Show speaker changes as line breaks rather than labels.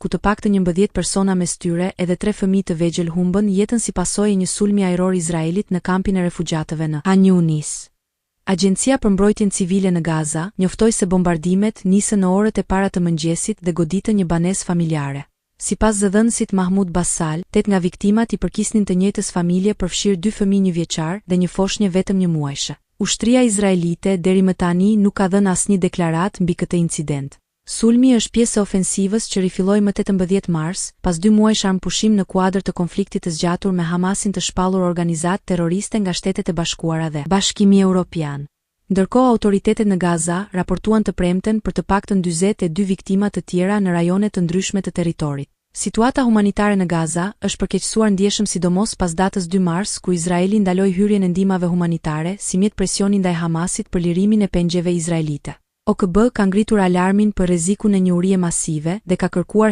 ku të paktën 11 persona mes tyre edhe 3 fëmijë të vegjël humbën jetën si pasojë e një sulmi ajror Izraelit në kampin e refugjatëve në Han Yunis. Agjencia për mbrojtjen civile në Gaza njoftoi se bombardimet nisën në orët e para të mëngjesit dhe goditën një banesë familjare. Sipas zëdhënësit Mahmud Basal, 8 nga viktimat I përkisnin të njëjtës familje, përfshirë 2 fëmijë 1 vjeçar dhe një foshnjë vetëm 1 muajshe. Ushtria izraelite deri më tani nuk ka dhënë asnjë deklaratë mbi këtë incident. Sulmi është pjesë e ofensivës që rifilloi më 18 mars, pas 2 muajsh armpushim në kuadër të konfliktit të zgjatur me Hamasin të shpallur organizatë terroriste nga Shtetet e Bashkuara dhe Bashkimi Evropian. Ndërkohë autoritetet në Gaza raportuan të premten për të paktën 42 viktima të tjera në rajone të ndryshme të territorit. Situata humanitare në Gaza është përkeqësuar ndjeshëm sidomos pas datës 2 mars, ku Izraeli ndaloi hyrjen e ndihmave humanitare si mjet presioni ndaj Hamasit për lirimin e pengjeve izraelite. OKB ka ngritur alarmin për rrezikun e një urie masive dhe ka kërkuar